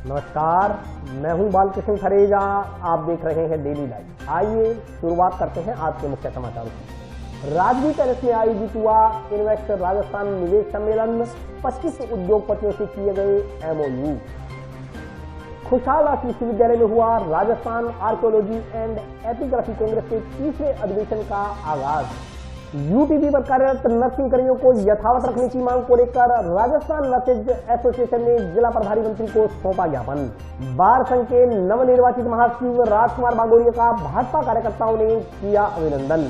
नमस्कार, मैं हूं बालकृष्ण खरेजा। आप देख रहे हैं डेली लाइव। आइए शुरुआत करते हैं आज के मुख्य समाचारों की। राजगीर पैलेस में आयोजित हुआ इन्वेस्ट राजस्थान निवेश सम्मेलन। 25 उद्योगपतियों से किए गए MOU। खुशहाल विश्वविद्यालय में हुआ Rajasthan archaeology and epigraphy Congress के 30वें अधिवेशन का आगाज। UTP पर कार्यरत नर्सिंग कर्मियों को यथावत रखने की मांग को लेकर राजस्थान नर्सेज एसोसिएशन ने जिला प्रभारी मंत्री को सौंपा ज्ञापन। बार संघ के नवनिर्वाचित महासचिव राजकुमार बागोरिया का भाजपा कार्यकर्ताओं ने किया अभिनंदन।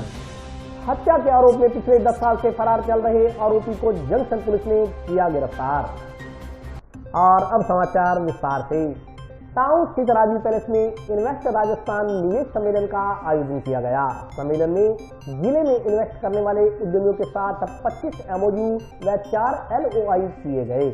हत्या के आरोप में पिछले 10 साल से फरार चल रहे आरोपी को जंक्शन पुलिस ने किया गिरफ्तार। और अब समाचार विस्तार से। टाउन स्थित राजगीर पैलेस में इन्वेस्ट राजस्थान निवेश सम्मेलन का आयोजन किया गया। सम्मेलन में जिले में इन्वेस्ट करने वाले उद्यमियों के साथ 25 MOU व 4 LOI किए गए।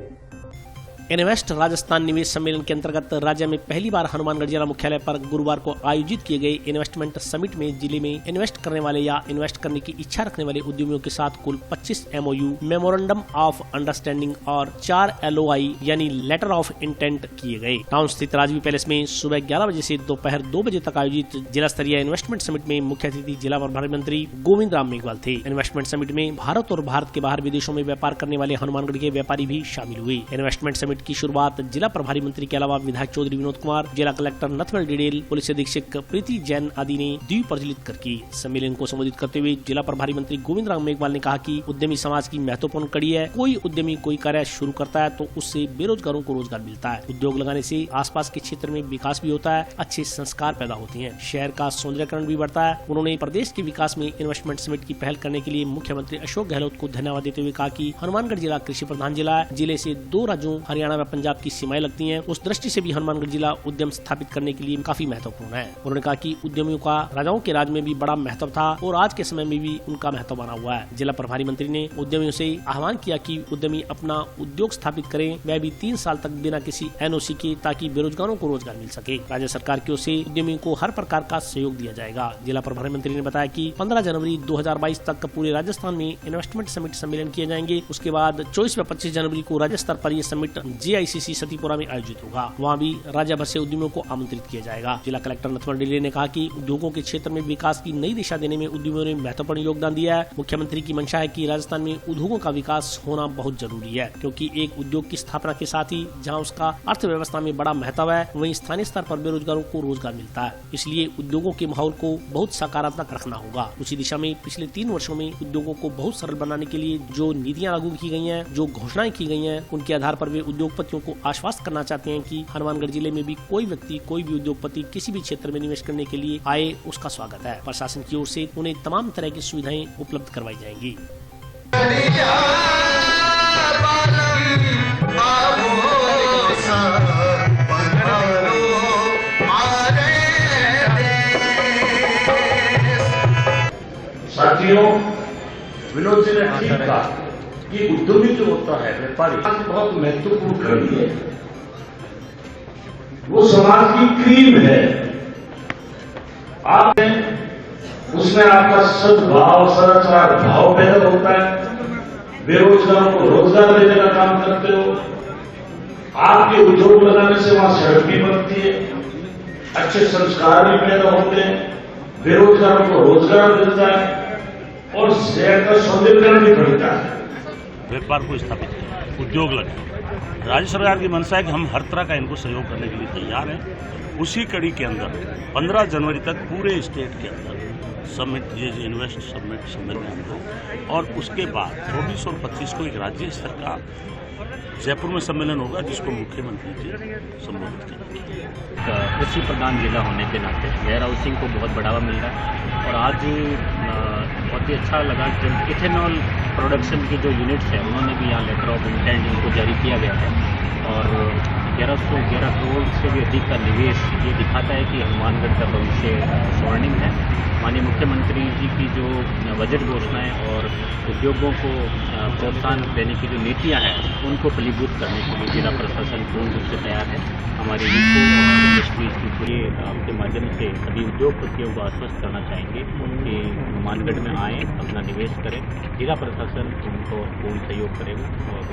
इन्वेस्ट राजस्थान निवेश सम्मेलन के अंतर्गत राज्य में पहली बार हनुमानगढ़ जिला मुख्यालय पर गुरुवार को आयोजित किए गए इन्वेस्टमेंट समिट में जिले में इन्वेस्ट करने वाले या इन्वेस्ट करने की इच्छा रखने वाले उद्यमियों के साथ कुल 25 MOU, मेमोरेंडम ऑफ अंडरस्टैंडिंग और 4 LOI यानी लेटर ऑफ इंटेंट किए गए। टाउन स्थित राजगीर पैलेस में सुबह 11 बजे से दोपहर 2 बजे तक आयोजित जिला स्तरीय इन्वेस्टमेंट समिट में मुख्य अतिथि जिला प्रभारी मंत्री गोविंद राम मेघवाल थे। इन्वेस्टमेंट समिट में भारत और भारत के बाहर विदेशों में व्यापार करने वाले हनुमानगढ़ के व्यापारी भी शामिल हुए। इन्वेस्टमेंट समिट की शुरुआत जिला प्रभारी मंत्री के अलावा विधायक चौधरी विनोद कुमार, जिला कलेक्टर नथमल डिडेल, पुलिस अधीक्षक प्रीति जैन आदि ने दीप प्रज्वलित कर की। सम्मेलन को संबोधित करते हुए जिला प्रभारी मंत्री गोविंद राम मेघवाल ने कहा कि उद्यमी समाज की महत्वपूर्ण कड़ी है। कोई उद्यमी कोई कार्य शुरू करता है तो उससे बेरोजगारों को रोजगार मिलता है। उद्योग लगाने से आसपास के क्षेत्र में विकास भी होता है, अच्छे संस्कार पैदा होते हैं, शहर का सौंदर्यीकरण भी बढ़ता है। उन्होंने प्रदेश के विकास में इन्वेस्टमेंट समिट की पहल करने के लिए मुख्यमंत्री अशोक गहलोत को धन्यवाद देते हुए कहा कि हनुमानगढ़ जिला कृषि प्रधान जिला है। जिले से 2 राज्यों हरियाणा व पंजाब की सीमाएं लगती हैं। उस दृष्टि से भी हनुमानगढ़ जिला उद्यम स्थापित करने के लिए काफी महत्वपूर्ण है। उन्होंने कहा कि उद्यमियों का राजाओं के राज में भी बड़ा महत्व था और आज के समय में भी उनका महत्व बना हुआ है। जिला प्रभारी मंत्री ने उद्यमियों से आह्वान किया कि उद्यमी अपना उद्योग स्थापित करें, वह भी 3 साल तक बिना किसी NOC के, ताकि बेरोजगारों को रोजगार मिल सके। राज्य सरकार की ओर से उद्यमियों को हर प्रकार का सहयोग दिया जाएगा। जिला प्रभारी मंत्री ने बताया कि 15 जनवरी 2022 तक पूरे राजस्थान में इन्वेस्टमेंट समिट सम्मेलन किए जाएंगे। उसके बाद 24 व 25 जनवरी को राज्य स्तर पर यह समिट JICC सतीपुरा में आयोजित होगा। वहाँ भी राज्य भर से उद्यमियों को आमंत्रित किया जाएगा। जिला कलेक्टर नथमल डिडेल ने कहा कि उद्योगों के क्षेत्र में विकास की नई दिशा देने में उद्यमियों ने महत्वपूर्ण योगदान दिया है। मुख्यमंत्री की मंशा है कि राजस्थान में उद्योगों का विकास होना बहुत जरूरी है, क्योंकि एक उद्योग की स्थापना के साथ ही जहां उसका अर्थव्यवस्था में बड़ा महत्व है, वहीं स्थानीय स्तर पर बेरोजगारों को रोजगार मिलता है। इसलिए उद्योगों के माहौल को बहुत सकारात्मक रखना होगा। उसी दिशा में पिछले 3 वर्षों में उद्योगों को बहुत सरल बनाने के लिए जो नीतियाँ लागू की गई है, जो घोषणाएं की गई है, उनके आधार पर वे उद्योगपतियों को आश्वस्त करना चाहते हैं कि हनुमानगढ़ जिले में भी कोई व्यक्ति, कोई भी उद्योगपति किसी भी क्षेत्र में निवेश करने के लिए आए, उसका स्वागत है। प्रशासन की ओर से उन्हें तमाम तरह की सुविधाएं उपलब्ध करवाई जाएंगी। साथियों, विनोद जी ने ठीक कहा कि उद्यमी जो होता है, व्यापारी, बहुत महत्वपूर्ण कड़ी है। वो समाज की क्रीम है। आप उसमें आपका सद्भाव, सदाचार भाव पैदा होता है। बेरोजगारों को रोजगार देने का काम करते हो। आपके उद्योग लगाने से वहां सड़क भी बनती है, अच्छे संस्कार भी पैदा होते हैं, बेरोजगारों को रोजगार मिलता है और शहर का सौंदर्यीकरण भी बढ़ता है। व्यापार को स्थापित करें, उद्योग लगे। राज्य सरकार की मंशा है कि हम हर तरह का इनको सहयोग करने के लिए तैयार हैं। उसी कड़ी के अंदर 15 जनवरी तक पूरे स्टेट के अंदर समिट, ये इन्वेस्ट समिट सम्मेलन हो, और उसके बाद 24 और 25 को एक राज्य स्तर का जयपुर में सम्मेलन होगा, जिसको मुख्यमंत्री जी संबोधित करेंगे। कृषि प्रधान जिला होने के नाते वेयर हाउसिंग को बहुत बढ़ावा मिल रहा है और आज बहुत ही अच्छा लगा जब इथेनॉल प्रोडक्शन की जो यूनिट्स है उन्होंने भी यहाँ लेटर ऑफ इंटेंट इनको जारी किया गया है और 1111 करोड़ से भी अधिक का निवेश ये दिखाता है कि हनुमानगढ़ का भविष्य स्वर्णिम है। माननीय मुख्यमंत्री जी की जो बजट घोषणाएं और उद्योगों को प्रोत्साहन देने की जो नीतियां हैं उनको फलीभूत करने के लिए जिला प्रशासन पूर्ण रूप से तैयार है। हमारे इंडस्ट्रीज की पूरे आपके माध्यम से सभी उद्योगपतियों को आश्वस्त करना चाहेंगे कि हनुमानगढ़ में आएँ, अपना निवेश करें। जिला प्रशासन उनको पूर्ण सहयोग करेगा और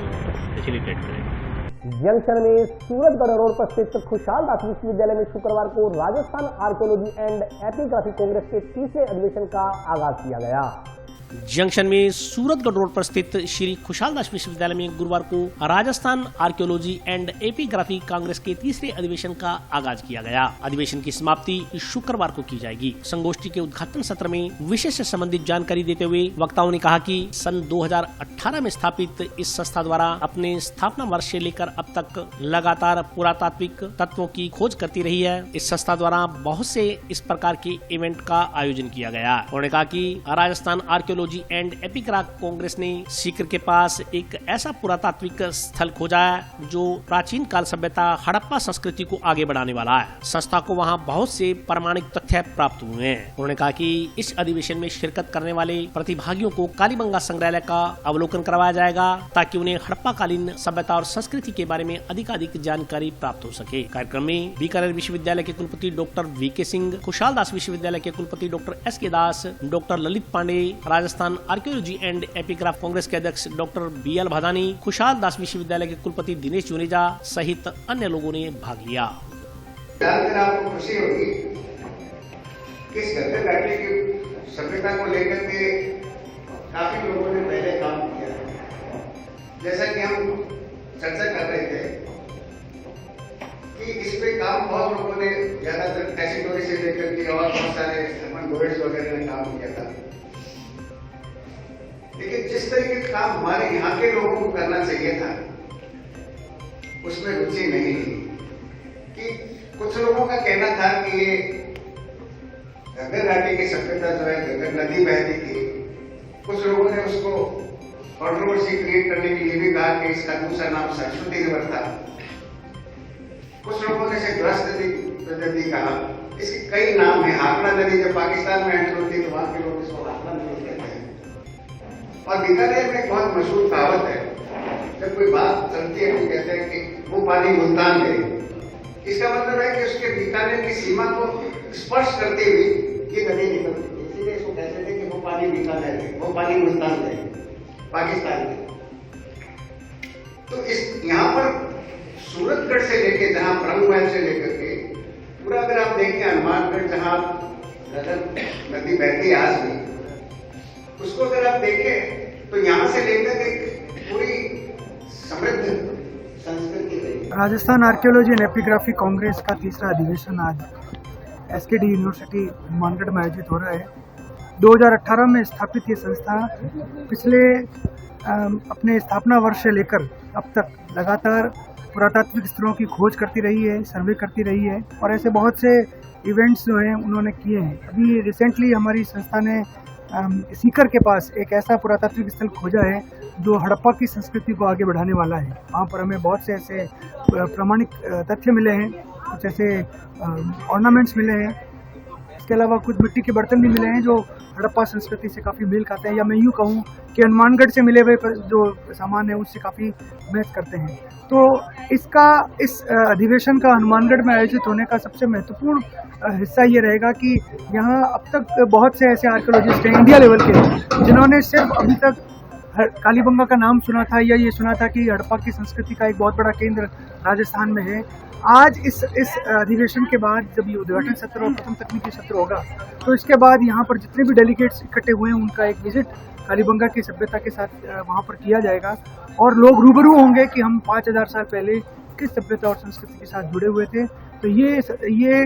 फैसिलिटेट करेगा। जंक्शन में सूरतगढ़ रोड पर स्थित खुशहाल दास विश्वविद्यालय में शुक्रवार को Rajasthan archaeology and epigraphy Congress के तीसरे अधिवेशन का आगाज किया गया। जंक्शन में सूरतगढ़ रोड पर स्थित श्री खुशहाल दास विश्वविद्यालय में गुरुवार को Rajasthan archaeology and epigraphy Congress के तीसरे अधिवेशन का आगाज किया गया। अधिवेशन की समाप्ति शुक्रवार को की जाएगी। संगोष्ठी के उद्घाटन सत्र में विषय से संबंधित जानकारी देते हुए वक्ताओं ने कहा कि सन 2018 में स्थापित इस संस्था द्वारा अपने स्थापना वर्ष से लेकर अब तक लगातार पुरातात्विक तत्वों की खोज करती रही है। इस संस्था द्वारा बहुत से इस प्रकार के इवेंट का आयोजन किया गया। उन्होंने कहा कि Rajasthan archaeology and epigraph Congress ने सीकर के पास एक ऐसा पुरातात्विक स्थल खोजा है जो प्राचीन काल सभ्यता हड़प्पा संस्कृति को आगे बढ़ाने वाला है। संस्था को वहां बहुत से प्रमाणिक तथ्य प्राप्त हुए हैं। उन्होंने कहा कि इस अधिवेशन में शिरकत करने वाले प्रतिभागियों को कालीबंगा संग्रहालय का अवलोकन करवाया जाएगा ताकि उन्हें हड़प्पाकालीन सभ्यता और संस्कृति के बारे में अधिकाधिक जानकारी प्राप्त हो सके। कार्यक्रम में बीकानेर विश्वविद्यालय के कुलपति डॉक्टर वीके सिंह, खुशहाल दास विश्वविद्यालय के कुलपति doctor S K Das, doctor Lalit Pande, Rajasthan archaeology and epigraph Congress के अध्यक्ष डॉक्टर बीएल भादानी, खुशहाल दास विश्वविद्यालय के कुलपति दिनेश जुनेजा सहित अन्य लोगों ने भाग लिया। जानकर आपको खुशी होगी कि इस गद्दर घाटी की सभ्यता को लेकर के काफी लोगों ने पहले काम किया है। जैसा कि हम चर्चा कर रहे थे कि इस पे काम बहुत लोगों ने, ज्यादातर टेसिटोरी से लेकर के और बहुत सारे हरमन गोयड्स वगैरह ने काम किया था। लेकिन जिस तरीके का काम हमारे यहाँ के लोगों को करना चाहिए था उसमें रुचि नहीं थी। कि कुछ लोगों का कहना था कि ये गद्दर घाटी की सभ्यता जो है गद्दर नदी बहती थी। कुछ लोगों ने उसको कंट्रोवर्सी क्रिएट करने के लिए भी कहा कि इसका दूसरा नाम सरस्वती रिवर था। कुछ लोगों ने इसे ग्रस्त नदी कहा। इसके कई नाम है। हाकड़ा नदी जब पाकिस्तान में एंटर होती है तो वहां के लोग इसको हाकड़ा नदी कहते हैं। और बीकानेर में एक बहुत मशहूर कहावत है, जब कोई बात चलती है तो कहते हैं कि वो पानी मुल्तान गए। इसका मतलब है कि उसके बीकानेर की सीमा को स्पर्श करते हुए ये नदी निकलती थी। इसीलिए इसको कहते थे कि वो पानी बीकानेर गए, वो पानी मुल्तान गए, पाकिस्तान गए। तो इस यहाँ पर सूरतगढ़ से लेके जहां ब्रह्ममहल से लेकर के पूरा अगर आप देखें हनुमानगढ़ जहां नदी बहती है आज भी, उसको अगर आप देखें तो यहाँ से लेकर एक पूरी समृद्ध संस्कृति रही। Rajasthan archaeology and epigraphy Congress का तीसरा अधिवेशन आज एसकेडी यूनिवर्सिटी हनुमानगढ़ में आयोजित हो रहा है। 2018 में स्थापित ये संस्था पिछले अपने स्थापना वर्ष से लेकर अब तक लगातार पुरातात्विक स्थलों की खोज करती रही है, सर्वे करती रही है और ऐसे बहुत से इवेंट्स जो हैं उन्होंने किए हैं। अभी रिसेंटली हमारी संस्था ने सीकर के पास एक ऐसा पुरातात्विक स्थल खोजा है जो हड़प्पा की संस्कृति को आगे बढ़ाने वाला है। वहाँ पर हमें बहुत से ऐसे प्रमाणिक तथ्य मिले हैं, कुछ ऐसे ऑर्नामेंट्स मिले हैं। इसके अलावा कुछ मिट्टी के बर्तन भी मिले हैं जो हड़प्पा संस्कृति से काफ़ी मेल खाते हैं, या मैं यूँ कहूँ कि हनुमानगढ़ से मिले हुए जो सामान है उससे काफ़ी मैच करते हैं। तो इस अधिवेशन का हनुमानगढ़ में आयोजित होने का सबसे महत्वपूर्ण हिस्सा ये रहेगा कि यहाँ अब तक बहुत से ऐसे आर्कियोलॉजिस्ट हैं इंडिया लेवल के जिन्होंने सिर्फ अभी तक कालीबंगा का नाम सुना था या ये सुना था कि हड़प्पा की संस्कृति का एक बहुत बड़ा केंद्र राजस्थान में है। आज इस अधिवेशन के बाद जब ये उद्घाटन सत्र और प्रथम तकनीकी सत्र होगा तो इसके बाद यहाँ पर जितने भी डेलीगेट्स इकट्ठे हुए हैं उनका एक विजिट कालीबंगा की सभ्यता के साथ वहाँ पर किया जाएगा और लोग रूबरू होंगे कि हम 5000 साल पहले किस सभ्यता और संस्कृति के साथ जुड़े हुए थे। तो ये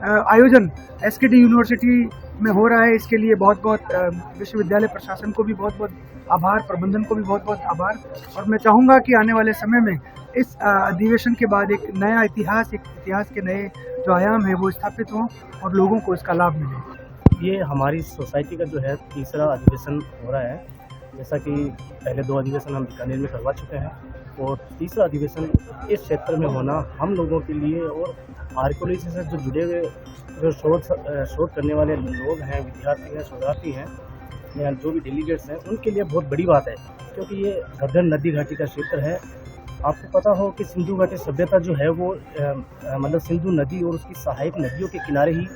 आयोजन एसकेडी यूनिवर्सिटी में हो रहा है। इसके लिए बहुत बहुत विश्वविद्यालय प्रशासन को भी बहुत बहुत आभार, प्रबंधन को भी बहुत बहुत आभार। और मैं चाहूँगा कि आने वाले समय में इस अधिवेशन के बाद एक नया इतिहास के नए जो आयाम है वो स्थापित हों और लोगों को इसका लाभ मिले। ये हमारी सोसाइटी का जो है तीसरा अधिवेशन हो रहा है। जैसा कि पहले 2 अधिवेशन हम बीकानेर में करवा चुके हैं और तीसरा अधिवेशन इस क्षेत्र में होना हम लोगों के लिए और आर्कियोलॉजी से जो जुड़े हुए जो शोध करने वाले लोग हैं, विद्यार्थी हैं, शोधार्थी हैं या जो भी डेलीगेट्स हैं उनके लिए बहुत बड़ी बात है, क्योंकि ये गद्दर नदी घाटी का क्षेत्र है। आपको पता हो कि सिंधु घाटी सभ्यता जो है वो मतलब सिंधु नदी और उसकी सहायक नदियों के किनारे ही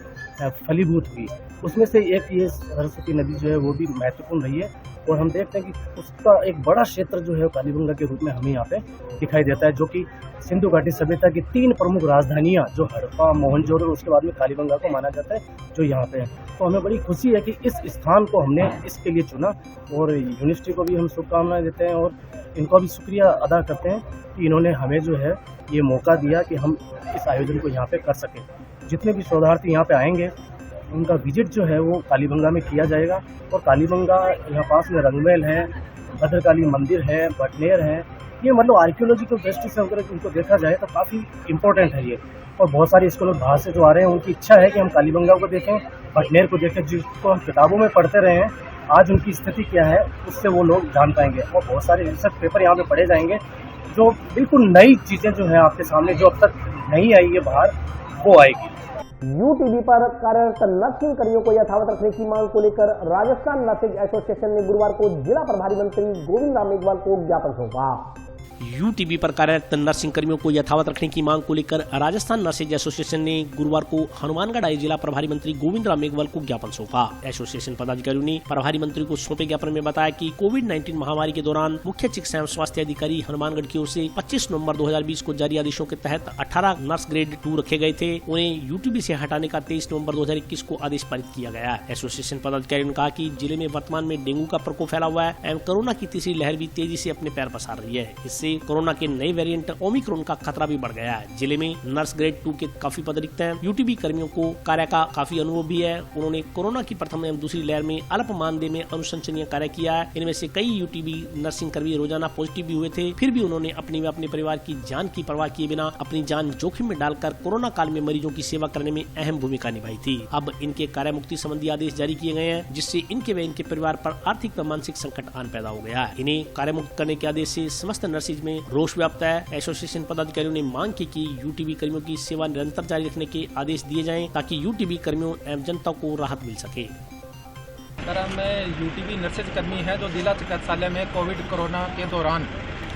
फलीभूत हुई। उसमें से एक ये सरस्वती नदी जो है वो भी महत्वपूर्ण रही है और हम देखते हैं कि उसका एक बड़ा क्षेत्र जो है कालीबंगा के रूप में हमें यहाँ पे दिखाई देता है, जो कि सिंधु घाटी सभ्यता की 3 प्रमुख राजधानियाँ जो हड़प्पा, मोहनजोदड़ो और उसके बाद में कालीबंगा को माना जाता है जो यहाँ पे है। तो हमें बड़ी खुशी है कि इस स्थान को हमने इसके लिए चुना और यूनिवर्सिटी को भी हम शुभकामनाएं देते हैं और इनका भी शुक्रिया अदा करते हैं कि इन्होंने हमें जो है ये मौका दिया कि हम इस आयोजन को यहाँ पे कर सकें। जितने भी शोधार्थी यहाँ पे आएंगे उनका विजिट जो है वो कालीबंगा में किया जाएगा और कालीबंगा यहाँ पास में रंगमहल है, भद्रकाली मंदिर है, बटनेर है, ये मतलब आर्कियोलॉजिकल दृष्टि से अगर उनको देखा जाए तो काफ़ी इम्पोर्टेंट है ये। और बहुत सारे स्कॉलर बाहर से जो आ रहे हैं उनकी इच्छा है कि हम कालीबंगा को देखें, बटनेर को देखें, जिसको हम किताबों में पढ़ते रहे हैं, आज उनकी स्थिति क्या है उससे वो लोग जान पाएंगे और बहुत सारे रिसर्च पेपर यहाँ पे पढ़े जाएंगे जो बिल्कुल नई चीज़ें जो है आपके सामने जो अब तक नहीं आई है बाहर वो आएगी। यूटीबी पर कार्यरत नर्सिंग कर्मियों को यथावत रखने की मांग को लेकर राजस्थान नर्सिंग एसोसिएशन ने गुरुवार को जिला प्रभारी मंत्री गोविंद राम मेघवाल को ज्ञापन सौंपा। यूटीबी पर कार्यरत नर्सिंग कर्मियों को यथावत रखने की मांग को लेकर राजस्थान नर्सिंग एसोसिएशन ने गुरुवार को हनुमानगढ़ आए जिला प्रभारी मंत्री गोविंद राम मेघवाल को ज्ञापन सौंपा। एसोसिएशन पदाधिकारियों ने प्रभारी मंत्री को सौंपे ज्ञापन में बताया कि कोविड-19 महामारी के दौरान मुख्य चिकित्सा एवं स्वास्थ्य अधिकारी हनुमानगढ़ की ओर से 25 नवंबर 2020 को जारी आदेशों के तहत 18 नर्स ग्रेड 2 रखे गए थे, उन्हें यूटीबी से हटाने का 23 नवंबर 2021 को आदेश पारित किया गया। एसोसिएशन पदाधिकारियों ने कहा कि जिले में वर्तमान में डेंगू का प्रकोप फैला हुआ है एवं कोरोना की तीसरी लहर भी तेजी से अपने पैर पसार रही है। इससे कोरोना के नए वेरिएंट ओमिक्रॉन का खतरा भी बढ़ गया है। जिले में नर्स ग्रेड 2 के काफी पद रिक्त हैं। यूटीबी कर्मियों को कार्य का काफी अनुभव भी है। उन्होंने कोरोना की प्रथम एवं दूसरी लहर में अल्प मानदेय में अनुशंसनीय कार्य किया है। इनमें से कई यूटीबी नर्सिंग कर्मी रोजाना पॉजिटिव भी हुए थे, फिर भी उन्होंने अपनी व अपने परिवार की जान की परवाह किए बिना अपनी जान जोखिम में डालकर कोरोना काल में मरीजों की सेवा करने में अहम भूमिका निभाई थी। अब इनके कार्य मुक्ति संबंधी आदेश जारी किए गए हैं, जिससे इनके व इनके परिवार पर आर्थिक व मानसिक संकट आन पैदा हो गया है। इन्हें कार्य मुक्त करने के आदेश से समस्त नर्सिंग में रोष व्याप्त है। एसोसिएशन पदाधिकारियों ने मांग की कि यूटीबी कर्मियों की सेवा निरंतर जारी रखने के आदेश दिए जाएं ताकि यूटीबी कर्मियों एवं जनता को राहत मिल सके। सर, मैं यूटीबी नर्सेज कर्मी है जो जिला चिकित्सालय में कोविड कोरोना के दौरान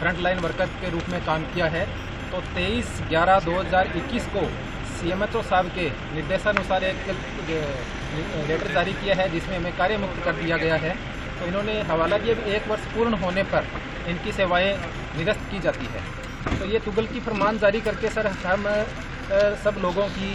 फ्रंट लाइन वर्कर के रूप में काम किया है। तो 23/11/2021 को सीएमएचओ साहब के निर्देशानुसार एक लेटर जारी किया है जिसमें हमें कार्य मुक्त कर दिया गया है। तो इन्होंने हवाला दिया कि 1 वर्ष पूर्ण होने पर इनकी सेवाएं निरस्त की जाती है। तो ये तुगलकी फरमान जारी करके सर हम सब लोगों की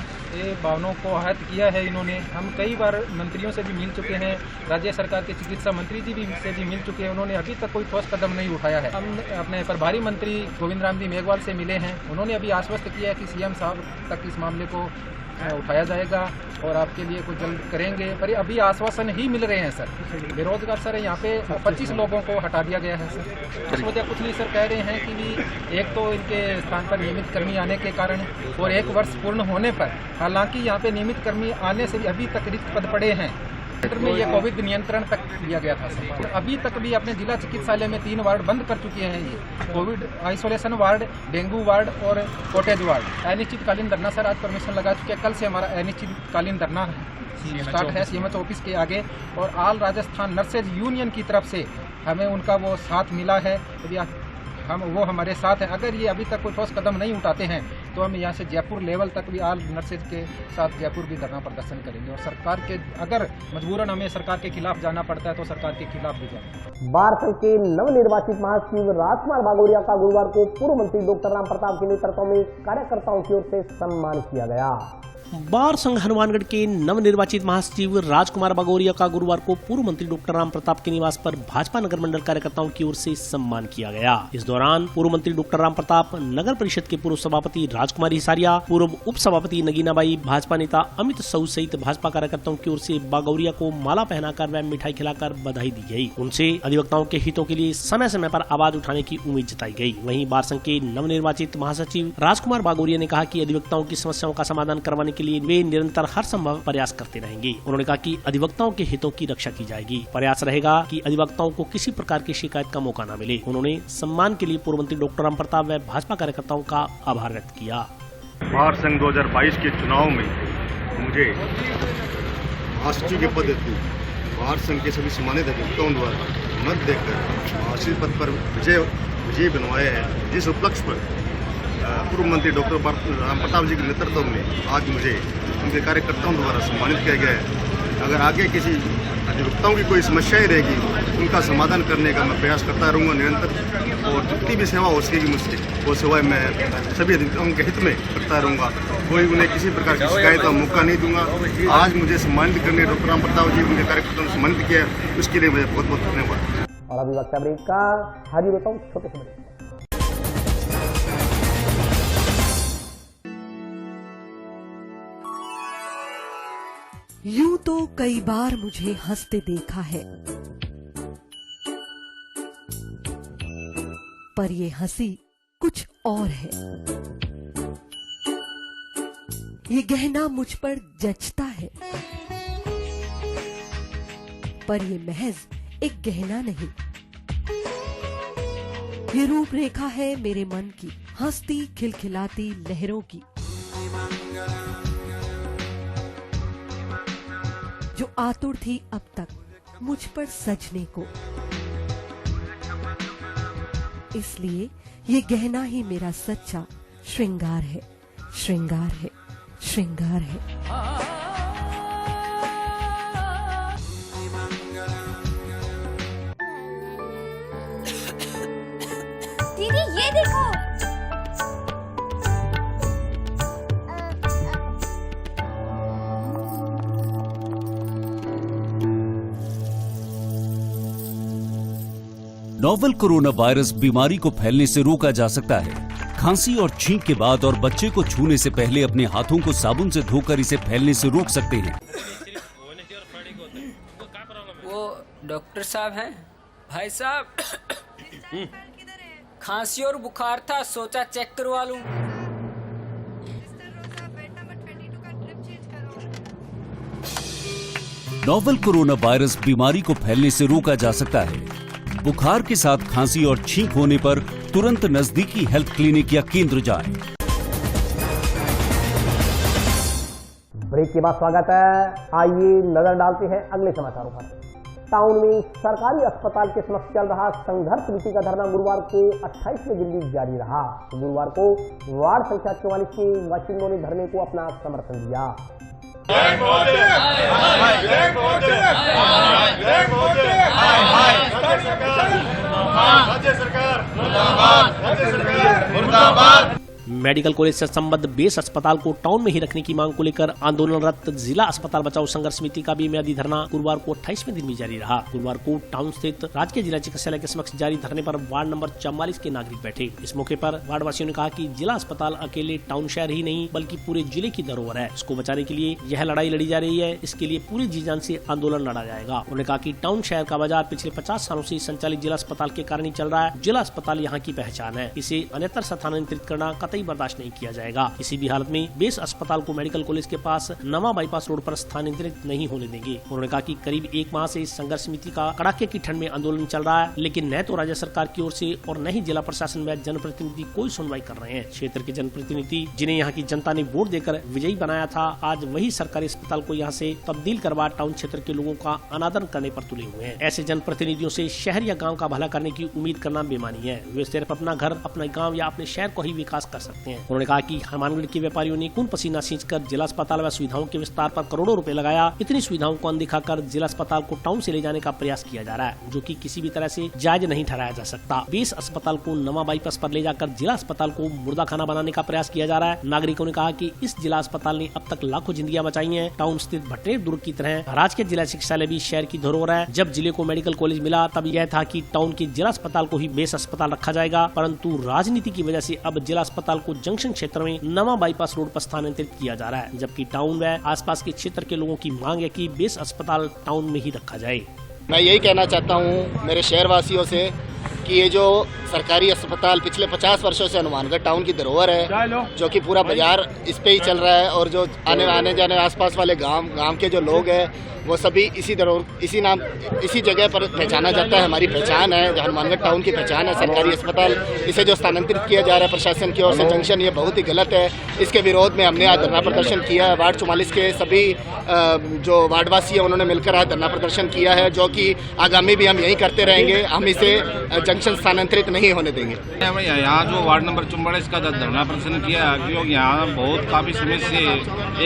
भावनाओं को आहत किया है इन्होंने। हम कई बार मंत्रियों से भी मिल चुके हैं, राज्य सरकार के चिकित्सा मंत्री जी से भी मिल चुके हैं, उन्होंने अभी तक कोई ठोस कदम नहीं उठाया है। हम अपने प्रभारी मंत्री गोविंद राम जी मेघवाल से मिले हैं, उन्होंने अभी आश्वस्त किया है कि सीएम साहब तक इस मामले को उठाया जाएगा और आपके लिए कुछ जल्द करेंगे, पर अभी आश्वासन ही मिल रहे हैं सर। बेरोजगार सर यहाँ पे 25 लोगों को हटा दिया गया है सर। इस वजह कुछ नहीं सर कह रहे हैं कि एक तो इनके स्थान पर नियमित कर्मी आने के कारण और 1 वर्ष पूर्ण होने पर, हालांकि यहाँ पे नियमित कर्मी आने से भी अभी तक रिक्त पद पड़े हैं। में ये कोविड नियंत्रण तक लिया गया था सर। अभी तक भी अपने जिला चिकित्सालय में 3 वार्ड बंद कर चुके हैं। ये Covid isolation ward, dengue ward और कॉटेज वार्ड। अनिश्चितकालीन धरना सर आज परमिशन लगा चुके हैं। कल से हमारा अनिश्चितकालीन धरना स्टार्ट है सीएमएच ऑफिस के आगे। और ऑल राजस्थान नर्सेज यूनियन की तरफ से हमें उनका वो साथ मिला है, वो हमारे साथ हैं। अगर ये अभी तक कोई ठोस कदम नहीं उठाते हैं तो हम यहाँ से जयपुर लेवल तक भी ऑल नर्सेज के साथ जयपुर भी धरना प्रदर्शन करेंगे। और सरकार के अगर मजबूरन हमें सरकार के खिलाफ जाना पड़ता है तो सरकार के खिलाफ भी जाएंगे। बार संघ के नवनिर्वाचित महासचिव राजकुमार बागोरिया का गुरुवार को पूर्व मंत्री डॉक्टर राम प्रताप के नेतृत्व में कार्यकर्ताओं की ओर से सम्मान किया गया। बार संघ हनुमानगढ़ के नवनिर्वाचित महासचिव राजकुमार बागोरिया का गुरुवार को पूर्व मंत्री डॉक्टर राम प्रताप के निवास पर भाजपा नगर मंडल कार्यकर्ताओं की ओर से सम्मान किया गया। इस दौरान पूर्व मंत्री डॉक्टर राम प्रताप, नगर परिषद के पूर्व सभापति राजकुमार हिसारिया, पूर्व उप सभापति नगीनाबाई, भाजपा नेता अमित साहू सहित भाजपा कार्यकर्ताओं की ओर से बागोरिया को माला पहनाकर व मिठाई खिलाकर बधाई दी गयी। उनसे अधिवक्ताओं के हितों के लिए समय समय पर आवाज उठाने की उम्मीद जताई गयी। वहीं बार संघ के नवनिर्वाचित महासचिव राजकुमार बागोरिया ने कहा कि अधिवक्ताओं की समस्याओं का समाधान करवाने के लिए वे निरंतर हर संभव प्रयास करते रहेंगे। उन्होंने कहा कि अधिवक्ताओं के हितों की रक्षा की जाएगी। प्रयास रहेगा कि अधिवक्ताओं को किसी प्रकार की शिकायत का मौका न मिले। उन्होंने सम्मान के लिए पूर्व मंत्री डॉक्टर राम प्रताप व भाजपा कार्यकर्ताओं का आभार व्यक्त किया। बार संघ 2022 के चुनाव में मुझे महासचिव के पद हेतु बार संघ के सभी सम्मानित अधिवक्ताओं द्वारा मत देकर महासचिव पद पर विजय बनवाया है। जिस उपलक्ष्य पर पूर्व मंत्री डॉक्टर राम प्रताप जी के नेतृत्व में आज मुझे उनके कार्यकर्ताओं द्वारा सम्मानित किया गया है। अगर आगे किसी अधिवक्ताओं की कोई समस्याएं रहेगी उनका समाधान करने का मैं प्रयास करता रहूँगा निरंतर, और जितनी भी सेवा हो सकेगी मुझसे वो सेवाएं मैं सभी अधिवक्ताओं के हित में करता रहूँगा। कोई उन्हें किसी प्रकार की शिकायत का मौका नहीं दूंगा। आज मुझे सम्मानित करने डॉक्टर राम प्रताप जी उनके कार्यकर्ताओं ने सम्मानित किया, उसके लिए मुझे बहुत बहुत धन्यवाद। और अभी वक्त ब्रेक का, हाजिर होता हूँ छोटे से ब्रेक। यूं तो कई बार मुझे हंसते देखा है, पर ये हंसी कुछ और है। ये गहना मुझ पर जचता है, पर ये महज एक गहना नहीं, ये रूपरेखा है मेरे मन की, हंसती खिलखिलाती लहरों की, जो आतुर थी अब तक मुझ पर सजने को। इसलिए ये गहना ही मेरा सच्चा श्रृंगार है, श्रृंगार है, श्रृंगार है। दीदी ये देखो, नोवेल कोरोना वायरस बीमारी को फैलने से रोका जा सकता है। खांसी और छींक के बाद और बच्चे को छूने से पहले अपने हाथों को साबुन से धोकर इसे फैलने से रोक सकते हैं। वो डॉक्टर साहब हैं? भाई साहब, खांसी और बुखार था, सोचा चेक करवा लूं। नोवेल कोरोना वायरस बीमारी को फैलने से रोका जा सकता है। बुखार के साथ खांसी और छींक होने पर तुरंत नजदीकी हेल्थ क्लिनिक या केंद्र जाएं। ब्रेक के बाद स्वागत है। आइए नजर डालते हैं अगले समाचारों पर। टाउन में सरकारी अस्पताल के समक्ष चल रहा संघर्ष समिति का धरना गुरुवार को 28वें दिन भी जारी रहा। गुरुवार को वार्ड संख्या 44 के बाशिंदों ने धरने को अपना समर्थन दिया। मेडिकल कॉलेज से संबद्ध बेस अस्पताल को टाउन में ही रखने की मांग को लेकर आंदोलनरत जिला अस्पताल बचाओ संघर्ष समिति का बेमियादी धरना गुरुवार को 28वें दिन भी जारी रहा। गुरुवार को टाउन स्थित राजकीय जिला चिकित्सालय के समक्ष जारी धरने पर वार्ड नंबर 44 के नागरिक बैठे। इस मौके पर वार्ड वासियों ने कहा कि जिला अस्पताल अकेले टाउन शहर ही नहीं बल्कि पूरे जिले की धरोहर है। इसको बचाने के लिए यह लड़ाई लड़ी जा रही है। इसके लिए पूरी जी जान से आंदोलन लड़ा जाएगा। उन्होंने कहा कि टाउन शहर का बाजार पिछले 50 सालों से संचालित जिला अस्पताल के कारण ही चल रहा है। जिला अस्पताल यहाँ की पहचान है, इसे अन्यत्र स्थानांतरित करना कतई बर्दाश्त नहीं किया जाएगा। किसी भी हालत में बेस अस्पताल को मेडिकल कॉलेज के पास नवा बाईपास रोड पर स्थानांतरित नहीं होने देंगे। उन्होंने कहा कि करीब 1 माह से इस संघर्ष समिति का कड़ाके की ठंड में आंदोलन चल रहा है, लेकिन न तो राज्य सरकार की ओर से और न ही जिला प्रशासन में जनप्रतिनिधि कोई सुनवाई कर रहे हैं। क्षेत्र के जनप्रतिनिधि जिन्हें यहाँ की जनता ने वोट देकर विजयी बनाया था, आज वही सरकारी अस्पताल को यहाँ से तब्दील करवा टाउन क्षेत्र के लोगों का अनादर करने पर तुले हुए हैं। ऐसे जनप्रतिनिधियों से शहर या गाँव का भला करने की उम्मीद करना बेमानी है। वे सिर्फ अपना घर, अपना गाँव या अपने शहर को ही विकास कर सकते हैं। उन्होंने कहा कि हनुमानगढ़ के व्यापारियों ने खून पसीना सींचकर जिला अस्पताल व सुविधाओं के विस्तार पर करोड़ों रुपए लगाया। इतनी सुविधाओं को अनदेखा कर जिला अस्पताल को टाउन से ले जाने का प्रयास किया जा रहा है, जो कि किसी भी तरह से जायज नहीं ठहराया जा सकता। बेस अस्पताल को नवा बाईपास पर ले जाकर जिला अस्पताल को मुर्दा खाना बनाने का प्रयास किया जा रहा है। नागरिकों ने कहा कि इस जिला अस्पताल ने अब तक लाखों जिंदगियां बचाई हैं। टाउन स्थित भटनेर दुर्ग की तरह राजकीय जिला चिकित्सालय भी शहर की धरोहर है। जब जिले को मेडिकल कॉलेज मिला तब यह था कि टाउन के जिला अस्पताल को ही बेस अस्पताल रखा जाएगा, परंतु राजनीति की वजह से अब जिला अस्पताल को जंक्शन क्षेत्र में नवा बाईपास रोड पर स्थानांतरित किया जा रहा है, जबकि टाउन व आसपास के क्षेत्र के लोगों की मांग है कि बेस अस्पताल टाउन में ही रखा जाए। मैं यही कहना चाहता हूँ मेरे शहरवासियों से कि ये जो सरकारी अस्पताल पिछले 50 वर्षों से हनुमानगढ़ टाउन की धरोहर है, जो कि पूरा बाजार इस पे ही चल रहा है, और जो आने जाने आसपास वाले गांव के जो लोग हैं वो सभी इसी जगह पर पहचाना जाता है। हमारी पहचान है, हनुमानगढ़ टाउन की पहचान है सरकारी अस्पताल। इसे जो स्थानांतरित किया जा रहा है प्रशासन की ओर से जंक्शन, ये बहुत ही गलत है। इसके विरोध में हमने आज धरना प्रदर्शन किया है। वार्ड 44 के सभी जो वार्डवासी है उन्होंने मिलकर आज धरना प्रदर्शन किया है, जो कि आगामी भी हम यही करते रहेंगे। हम इसे जंक्शन स्थानांतरित नहीं होने देंगे। यहाँ जो वार्ड नंबर 44 का धरना प्रदर्शन किया, क्योंकि यहाँ बहुत काफ़ी समय से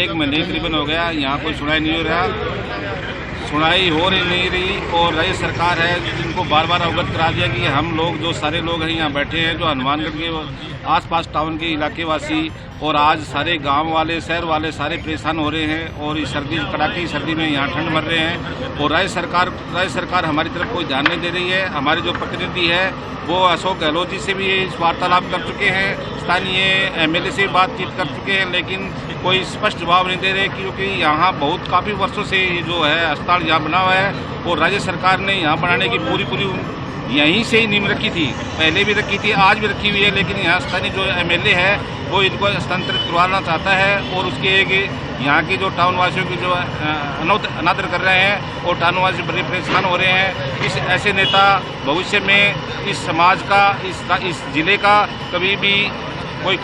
1 महीने करीबन हो गया, यहाँ कोई सुनाई नहीं हो रहा। सुनाई हो रही नहीं रही और राज्य सरकार है जिनको बार बार अवगत करा दिया कि हम लोग जो सारे लोग हैं यहाँ बैठे हैं, जो हनुमानगढ़ के आसपास टाउन के इलाके वासी और आज सारे गांव वाले, शहर वाले सारे परेशान हो रहे हैं और इस सर्दी, कड़ाके की सर्दी में यहाँ ठंड मर रहे हैं। और राज्य सरकार हमारी तरफ कोई ध्यान नहीं दे रही है। हमारे जो प्रतिनिधि है वो अशोक गहलोत जी से भी वार्तालाप कर चुके हैं, स्थानीय एमएलए से बातचीत कर चुके हैं, लेकिन कोई स्पष्ट जवाब नहीं दे रहे, क्योंकि यहाँ बहुत काफ़ी वर्षों से जो है अस्पताल यहाँ बना हुआ है और राज्य सरकार ने यहाँ बनाने की पूरी यहीं से ही नींव रखी थी, पहले भी रखी थी, आज भी रखी हुई है, लेकिन यहाँ स्थानीय जो एमएलए है वो इनको हस्तांतरित करवाना चाहता है और उसके एक यहाँ के जो टाउन वासियों की जो अनादर कर रहे हैं और टाउन वासी बड़े परेशान हो रहे हैं। इस ऐसे नेता भविष्य में इस समाज का, इस जिले का कभी भी कोई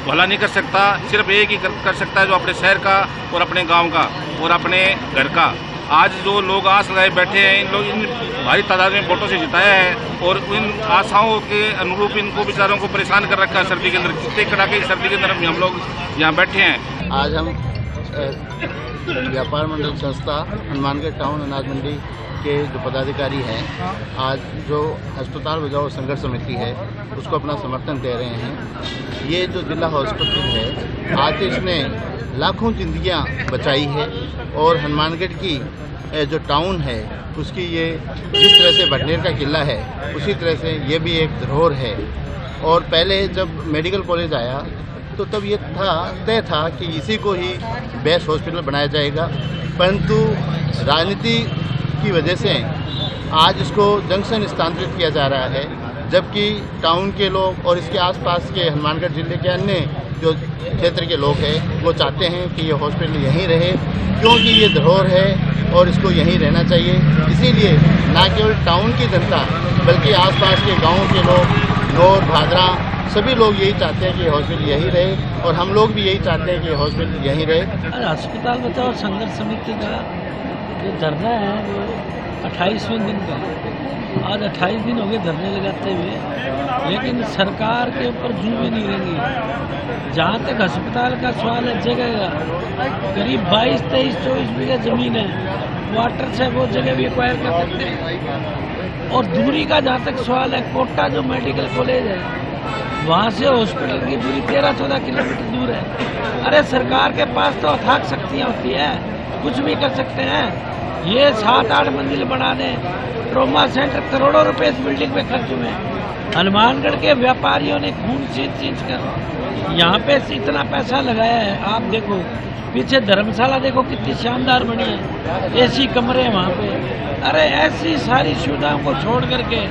भला नहीं कर सकता। सिर्फ एक ही कर सकता है, जो अपने शहर का और अपने गाँव का और अपने घर का। आज जो लोग आस लगाए बैठे हैं, इन भारी तादाद में वोटों से जिताया है और इन आशाओं के अनुरूप इनको बेचारों को परेशान कर रखा है सर्दी के अंदर। कितने कड़ाके की सर्दी के अंदर हम लोग यहाँ बैठे हैं। आज हम व्यापार मंडल संस्था हनुमानगढ़ टाउन अनाज मंडी के जो पदाधिकारी हैं, आज जो अस्पताल बचाओ संघर्ष समिति है उसको अपना समर्थन दे रहे हैं। ये जो जिला हॉस्पिटल है, आज इसने लाखों जिंदगियां बचाई है और हनुमानगढ़ की जो टाउन है उसकी ये जिस तरह से भटनेर का किला है उसी तरह से ये भी एक धरोहर है। और पहले जब मेडिकल कॉलेज आया तो तब ये तय था कि इसी को ही बेस्ट हॉस्पिटल बनाया जाएगा, परंतु राजनीति की वजह से आज इसको जंक्शन स्थानांतरित किया जा रहा है, जबकि टाउन के लोग और इसके आसपास के हनुमानगढ़ जिले के अन्य जो क्षेत्र के लोग हैं वो चाहते हैं कि ये हॉस्पिटल यहीं रहे, क्योंकि ये धरोहर है और इसको यहीं रहना चाहिए। इसीलिए न केवल टाउन की जनता बल्कि आसपास के गाँव के लोग, नौर, भादरा, सभी लोग यही चाहते हैं कि हॉस्पिटल यहीं रहे और हम लोग भी यही चाहते हैं कि हॉस्पिटल यहीं रहे। अस्पताल बचाओ संघर्ष समिति का जो धरना है वो 28वें दिन का, आज 28 दिन हो गए धरने लगाते हुए, लेकिन सरकार के ऊपर जू भी नहीं रहेंगी। जहाँ तक अस्पताल का सवाल है, जगह का करीब 22, 23, 24 बीघा जमीन है, वाटर से वो जगह भी एक्वायर कर सकते हैं। और दूरी का जहाँ तक सवाल है, कोटा जो मेडिकल कॉलेज है वहाँ से हॉस्पिटल की दूरी 13-14 किलोमीटर दूर है। अरे सरकार के पास तो अथाक शक्तियाँ होती है, कुछ भी कर सकते हैं। ये 7-8 मंजिल बना दें, ट्रोमा सेंटर करोड़ों रुपए इस बिल्डिंग में खर्च हुए हैं। हनुमानगढ़ के व्यापारियों ने खून सींच कर यहाँ पे इतना पैसा लगाया है। आप देखो पीछे धर्मशाला देखो कितनी शानदार बनी है, एसी कमरे हैं वहाँ पे। अरे ऐसी सारी सुविधाओं को छोड़ करके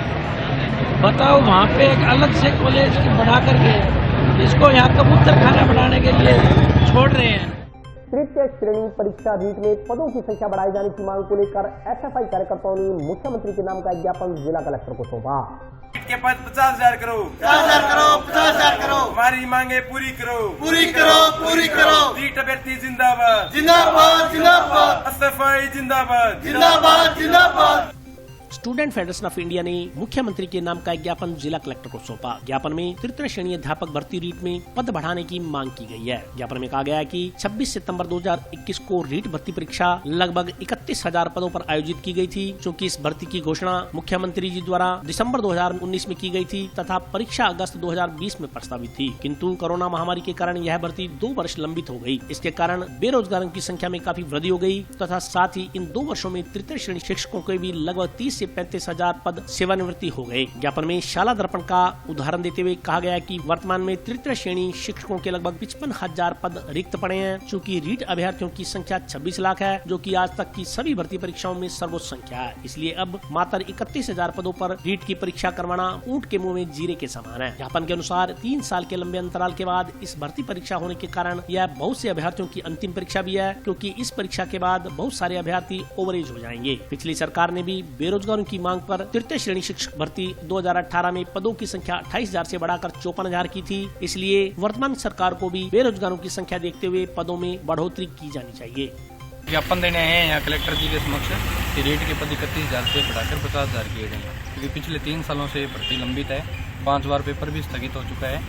बताओ वहाँ पे एक अलग से कॉलेज बना करके इसको यहाँ कबूतर खाना बनाने के लिए छोड़ रहे हैं। तृतीय श्रेणी परीक्षा रीट में पदों की संख्या बढ़ाए जाने की मांग को लेकर एसएफआई कार्यकर्ताओं ने मुख्यमंत्री के नाम का ज्ञापन जिला कलेक्टर को सौंपा। के पद 50,000 करो, 50,000 करो, 50,000 करो, हमारी मांगे पूरी करो, पूरी करो, पूरी करो। रीट अभ्यर्थी जिंदाबाद, जिंदाबाद, जिंदाबाद, एसएफआई जिंदाबाद, जिंदाबाद, जिंदाबाद। स्टूडेंट फेडरेशन ऑफ इंडिया ने मुख्यमंत्री के नाम का ज्ञापन जिला कलेक्टर को सौंपा। ज्ञापन में तृतीय श्रेणी अध्यापक भर्ती रीट में पद बढ़ाने की मांग की गई है। ज्ञापन में कहा गया है कि 26 सितंबर 2021 को रीट भर्ती परीक्षा लगभग 31,000 पदों पर आयोजित की गई थी, क्योंकि इस भर्ती की घोषणा मुख्यमंत्री जी द्वारा दिसंबर 2019 में की गई थी तथा परीक्षा अगस्त 2020 में प्रस्तावित थी, किंतु कोरोना महामारी के कारण यह भर्ती 2 वर्ष लंबित हो गई। इसके कारण बेरोजगारों की संख्या में काफी वृद्धि हो गई तथा साथ ही इन 2 वर्षों में तृतीय श्रेणी शिक्षकों के भी लगभग 30 से 35,000 पद सेवानिवृत्ति हो गए। ज्ञापन में शाला दर्पण का उदाहरण देते हुए कहा गया कि वर्तमान में तृतीय श्रेणी शिक्षकों के लगभग 55,000 पद रिक्त पड़े हैं, चूँकि रीट अभ्यर्थियों की संख्या 26 लाख है, जो कि आज तक की सभी भर्ती परीक्षाओं में सर्वोच्च संख्या है। इसलिए अब मात्र 31,000 पदों पर रीट की परीक्षा करवाना ऊंट के मुंह में जीरे के समान है। ज्ञापन के अनुसार 3 साल के लंबे अंतराल के बाद इस भर्ती परीक्षा होने के कारण यह बहुत से अभ्यर्थियों की अंतिम परीक्षा भी है, क्योंकि इस परीक्षा के बाद बहुत सारे अभ्यर्थी ओवरेज हो जाएंगे। पिछली सरकार ने भी बेरोजगारों की मांग पर तृतीय श्रेणी शिक्षक भर्ती 2018 में पदों की संख्या 28,000 से बढ़ाकर 54,000 की थी। इसलिए वर्तमान सरकार को भी बेरोजगारों की संख्या देखते हुए पदों में बढ़ोतरी की जानी चाहिए। ज्ञापन देने हैं यहाँ कलेक्टर जी के समक्ष कि रेट के पद 31,000 से बढ़ाकर 50,000 किए गए, क्योंकि पिछले 3 सालों से भर्ती लंबित है। 5 बार पेपर भी स्थगित हो चुका है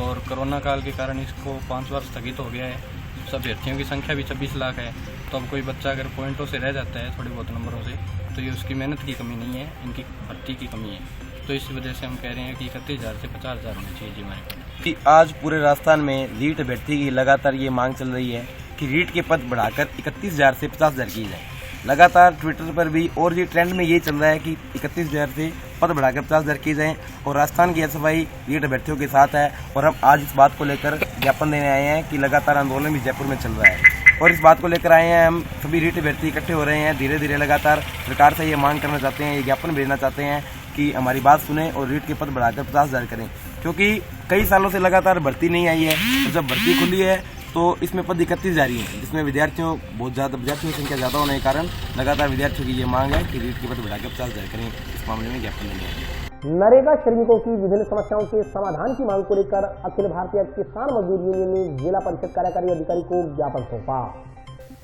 और कोरोना काल के कारण इसको 5 बार स्थगित हो गया है। अभ्यर्थियों की संख्या भी 26 लाख है, तो अब कोई बच्चा अगर पॉइंटों से रह जाता है, थोड़ी बहुत नंबरों से, तो ये उसकी मेहनत की कमी नहीं है, इनकी भर्ती की कमी है। तो इस वजह से हम कह रहे हैं कि 31,000 से 50,000 होनी चाहिए जी हमारे पास। कि आज पूरे राजस्थान में रीट अभ्यर्थी की लगातार ये मांग चल रही है कि रीट के पद बढ़ाकर 31,000 से 50,000 की जाए। लगातार ट्विटर पर भी और ये ट्रेंड में ये चल रहा है कि 31,000 से पद बढ़ाकर 50,000 की जाए और राजस्थान की एसएफआई रीट अभ्यर्थियों के साथ है। और हम आज इस बात को लेकर ज्ञापन देने आए हैं कि लगातार आंदोलन भी जयपुर में चल रहा है और इस बात को लेकर आए हैं। हम सभी रीट अभ्यर्थी इकट्ठे हो रहे हैं, धीरे धीरे लगातार सरकार से ये मांग करना चाहते हैं, ये ज्ञापन भेजना चाहते हैं कि हमारी बात सुने और रीट के पद बढ़ाकर 50,000 करें, क्योंकि कई सालों से लगातार भर्ती नहीं आई है। और जब भर्ती खुली है तो इसमें पद 31 जारी है, जिसमें विद्यार्थियों की संख्या ज़्यादा होने के कारण लगातार विद्यार्थियों की ये मांग है कि रीट के पद बढ़ाकर 50,000 करें। इस मामले में ज्ञापन देने आए। नरेगा श्रमिकों की विभिन्न समस्याओं के समाधान की मांग को लेकर अखिल भारतीय किसान मजदूर यूनियन ने जिला परिषद कार्यकारी अधिकारी को ज्ञापन सौंपा।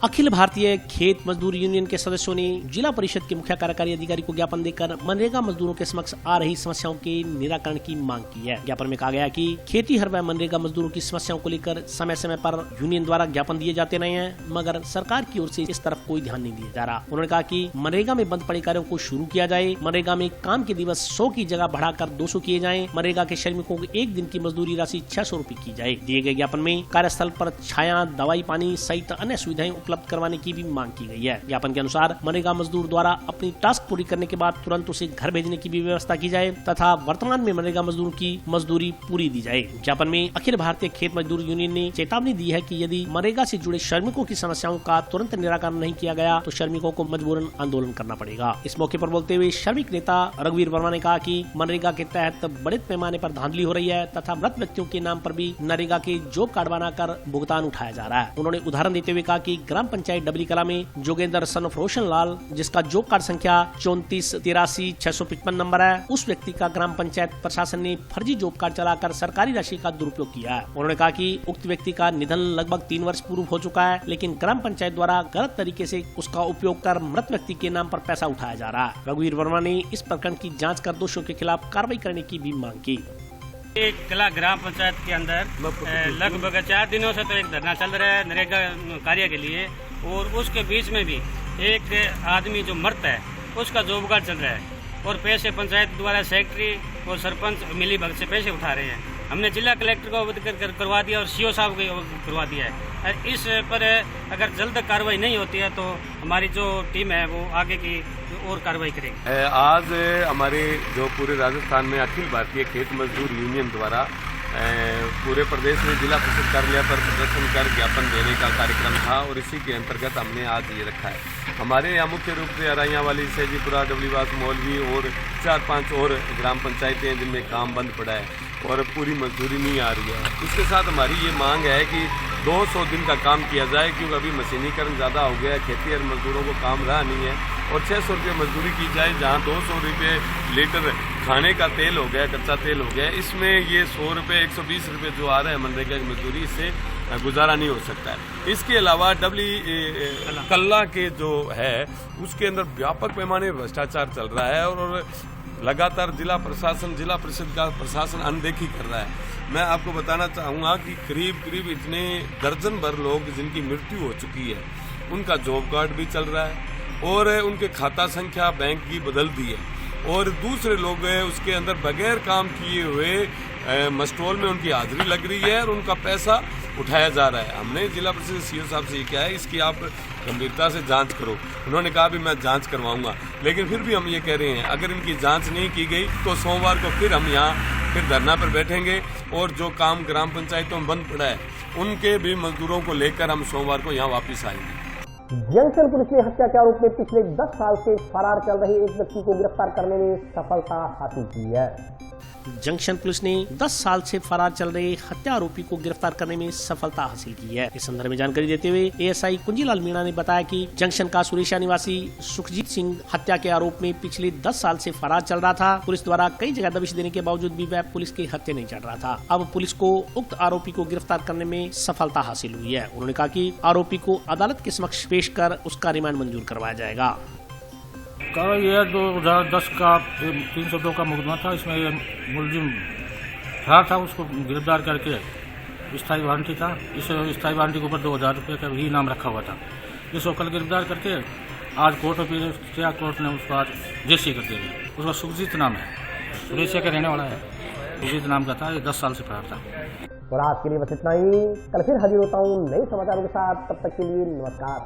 अखिल भारतीय खेत मजदूर यूनियन के सदस्यों ने जिला परिषद के मुख्य कार्यकारी अधिकारी को ज्ञापन देकर मनरेगा मजदूरों के समक्ष आ रही समस्याओं के निराकरण की मांग की है। ज्ञापन में कहा गया कि खेती हर व मनरेगा मजदूरों की समस्याओं को लेकर समय समय पर यूनियन द्वारा ज्ञापन दिए जाते रहे हैं, मगर सरकार की ओर से इस तरफ कोई ध्यान नहीं दिया जा रहा। उन्होंने कहा कि मनरेगा में बंद पड़े कार्यों को शुरू किया जाए, मनरेगा में काम के दिवस 100 की जगह बढ़ाकर 200 किए जाए, मनरेगा के श्रमिकों को एक दिन की मजदूरी राशि 600 रूपये की जाए। दिए गए ज्ञापन में कार्यस्थल पर छाया, दवाई, पानी सहित अन्य सुविधाएं उपलब्ध करवाने की भी मांग की गई है। ज्ञापन के अनुसार मनरेगा मजदूर द्वारा अपनी टास्क पूरी करने के बाद तुरंत उसे घर भेजने की भी व्यवस्था की जाए तथा वर्तमान में मनरेगा मजदूर की मजदूरी पूरी दी जाए। ज्ञापन में अखिल भारतीय खेत मजदूर यूनियन ने चेतावनी दी है कि यदि मनरेगा से जुड़े श्रमिकों की समस्याओं का तुरंत निराकरण नहीं किया गया तो श्रमिकों को मजबूरन आंदोलन करना पड़ेगा। इस मौके पर बोलते हुए श्रमिक नेता रघुवीर वर्मा ने कहा कि मनरेगा के तहत बड़े पैमाने पर धांधली हो रही है तथा मृत व्यक्तियों के नाम पर भी नरेगा के जॉब कार्ड बनाकर भुगतान उठाया जा रहा है। उन्होंने उदाहरण देते हुए कहा कि ग्राम पंचायत डबली कला में जोगेंद्र सन ऑफ रोशन लाल, जिसका जॉब कार्ड संख्या 3483-655 नंबर है, उस व्यक्ति का ग्राम पंचायत प्रशासन ने फर्जी जॉब कार्ड चलाकर सरकारी राशि का दुरुपयोग किया है। उन्होंने कहा कि उक्त व्यक्ति का निधन लगभग 3 वर्ष पूर्व हो चुका है, लेकिन ग्राम पंचायत द्वारा गलत तरीके से उसका उपयोग कर मृत व्यक्ति के नाम पर पैसा उठाया जा रहा है। रघुवीर वर्मा ने इस प्रकरण की जाँच कर दोषियों के खिलाफ कार्रवाई करने की भी मांग की। कला ग्राम पंचायत के अंदर लगभग 4 दिनों से तो एक धरना चल रहा है नरेगा कार्य के लिए, और उसके बीच में भी एक आदमी जो मरत है उसका जॉब कार्ड चल रहा है और पैसे पंचायत द्वारा सेक्रेटरी और सरपंच मिली भगत से पैसे उठा रहे हैं। हमने जिला कलेक्टर को अवगत करवा दिया और सीओ साहब को करवा दिया है। इस पर अगर जल्द कार्रवाई नहीं होती है तो हमारी जो टीम है वो आगे की और कार्रवाई करेगी। आज हमारे जो पूरे राजस्थान में अखिल भारतीय खेत मजदूर यूनियन द्वारा पूरे प्रदेश में जिला परिषद कार्यालय पर प्रदर्शन कर ज्ञापन देने का कार्यक्रम था और इसी के अंतर्गत हमने आज ये रखा है। हमारे यहाँ मुख्य रूप से अराइयाँ वाली, सैजीपुरा, डबलीवास, मौलवी और 4-5 और ग्राम पंचायतें हैं जिनमें काम बंद पड़ा है और पूरी मजदूरी नहीं आ रही है। इसके साथ हमारी ये मांग है कि 200 दिन का काम किया जाए, क्योंकि अभी मशीनीकरण ज़्यादा हो गया है, खेती और मजदूरों को काम रहा नहीं है, और 600 रुपये मजदूरी की जाए जहाँ 200 रुपये लीटर खाने का तेल हो गया, कच्चा तेल हो गया। इसमें ये 100 रुपये 120 रुपये जो आ रहे हैं मनरेगा की मजदूरी, इससे गुजारा नहीं हो सकता है। इसके अलावा डबली कल्ला के जो है उसके अंदर व्यापक पैमाने पर भ्रष्टाचार चल रहा है और लगातार जिला परिषद का प्रशासन अनदेखी कर रहा है। मैं आपको बताना चाहूँगा कि करीब इतने दर्जन भर लोग जिनकी मृत्यु हो चुकी है उनका जॉब कार्ड भी चल रहा है और उनके खाता संख्या बैंक की बदल दी है, और दूसरे लोग उसके अंदर बगैर काम किए हुए मस्टोल में उनकी हाजिरी लग रही है और उनका पैसा उठाया जा रहा है। हमने जिला परिषद सीओ साहब से ये किया है, इसकी आप गंभीरता से जांच करो। उन्होंने कहा भी मैं जांच करवाऊंगा, लेकिन फिर भी हम ये कह रहे हैं अगर इनकी जांच नहीं की गई तो सोमवार को फिर हम यहाँ फिर धरना पर बैठेंगे और जो काम ग्राम पंचायतों में बंद पड़ा है उनके भी मजदूरों को लेकर हम सोमवार को यहाँ वापस आएंगे। जंक्शन पुलिस ने हत्या के आरोप में पिछले 10 साल से फरार चल रहे एक व्यक्ति को गिरफ्तार करने में सफलता हासिल की है। जंक्शन पुलिस ने 10 साल से फरार चल रहे हत्या आरोपी को गिरफ्तार करने में सफलता हासिल की है। इस संदर्भ में जानकारी देते हुए एएसआई कुंजीलाल मीणा ने बताया कि जंक्शन का सुरेशा निवासी सुखजीत सिंह हत्या के आरोप में पिछले 10 साल से फरार चल रहा था। पुलिस द्वारा कई जगह दबिश देने के बावजूद भी वह पुलिस के हत्थे नहीं चढ़ रहा था। अब पुलिस को उक्त आरोपी को गिरफ्तार करने में सफलता हासिल हुई है। उन्होंने कहा कि आरोपी को अदालत के समक्ष पेश कर उसका रिमांड मंजूर करवाया जाएगा। यह 2010 का 302 का मुकदमा था। इसमें मुलजिम फरार था, उसको गिरफ्तार करके स्थायी वारंटी था। इस स्थायी वारंटी के ऊपर 2000 रुपये का भी इनाम रखा हुआ था, जिसको कल गिरफ्तार करके आज कोर्ट में पेश किया। कोर्ट ने उसको आज जेल कर दिया गया। उसका सुखजीत नाम है, उड़ीसा का रहने वाला है। सुखजीत नाम का था, ये 10 साल से फरार था। और आज के लिए बस इतना ही। कल फिर हाजिर होता हूँ नए समाचारों के साथ, तब तक के लिए नमस्कार।